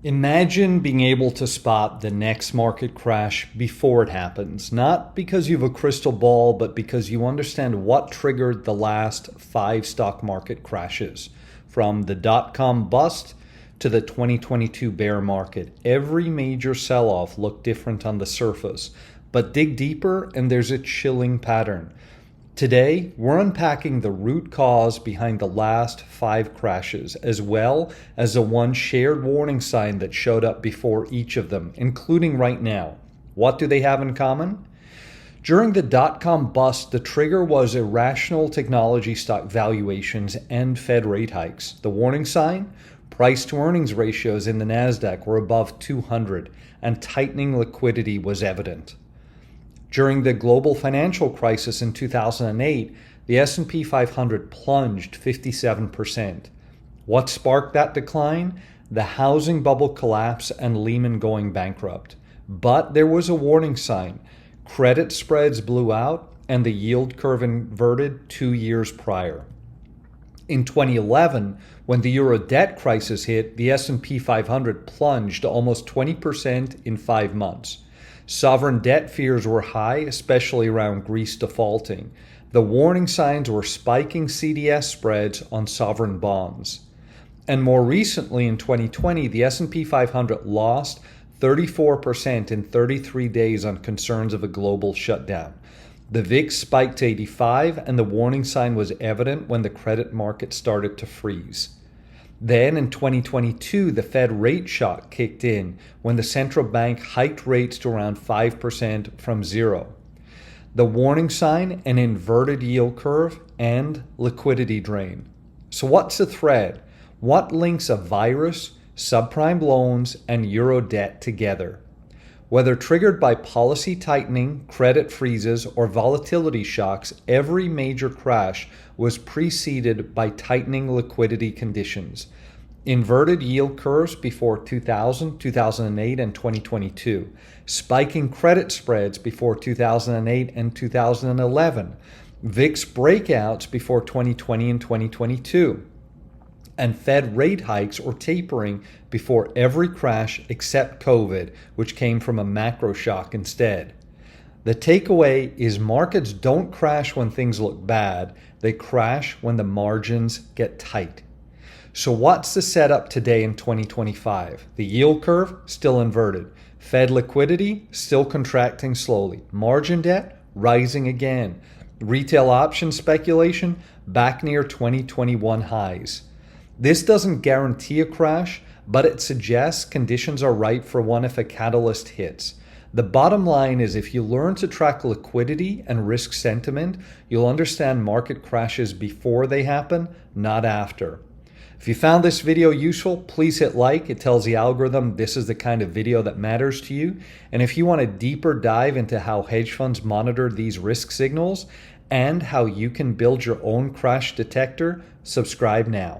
Imagine being able to spot the next market crash before it happens, not because you have a crystal ball, but because you understand what triggered the last 5 stock market crashes. From the dot-com bust to the 2022 bear market, every major sell-off looked different on the surface, but dig deeper and there's a chilling pattern. Today, we're unpacking the root cause behind the last 5 crashes, as well as the one shared warning sign that showed up before each of them, including right now. What do they have in common? During the dot-com bust, the trigger was irrational technology stock valuations and Fed rate hikes. The warning sign? Price-to-earnings ratios in the Nasdaq were above 200, and tightening liquidity was evident. During the global financial crisis in 2008, the S&P 500 plunged 57%. What sparked that decline? The housing bubble collapse and Lehman going bankrupt. But there was a warning sign. Credit spreads blew out and the yield curve inverted 2 years prior. In 2011, when the euro debt crisis hit, the S&P 500 plunged almost 20% in 5 months. Sovereign debt fears were high, especially around Greece defaulting. The warning signs were spiking CDS spreads on sovereign bonds. And more recently in 2020, the S&P 500 lost 34% in 33 days on concerns of a global shutdown. The VIX spiked to 85 and the warning sign was evident when the credit market started to freeze. Then in 2022, the Fed rate shock kicked in when the central bank hiked rates to around 5% from zero. The warning sign, an inverted yield curve, and liquidity drain. So what's the thread? What links a virus, subprime loans, and euro debt together? Whether triggered by policy tightening, credit freezes, or volatility shocks, every major crash was preceded by tightening liquidity conditions. Inverted yield curves before 2000, 2008, and 2022. Spiking credit spreads before 2008 and 2011. VIX breakouts before 2020 and 2022. And Fed rate hikes or tapering before every crash except COVID, which came from a macro shock instead. The takeaway is markets don't crash when things look bad, they crash when the margins get tight. So what's the setup today in 2025? The yield curve still inverted. Fed liquidity still contracting slowly. Margin debt rising again. Retail option speculation back near 2021 highs. This doesn't guarantee a crash, but it suggests conditions are right for one if a catalyst hits. The bottom line is if you learn to track liquidity and risk sentiment, you'll understand market crashes before they happen, not after. If you found this video useful, please hit like. It tells the algorithm this is the kind of video that matters to you. And if you want a deeper dive into how hedge funds monitor these risk signals and how you can build your own crash detector, subscribe now.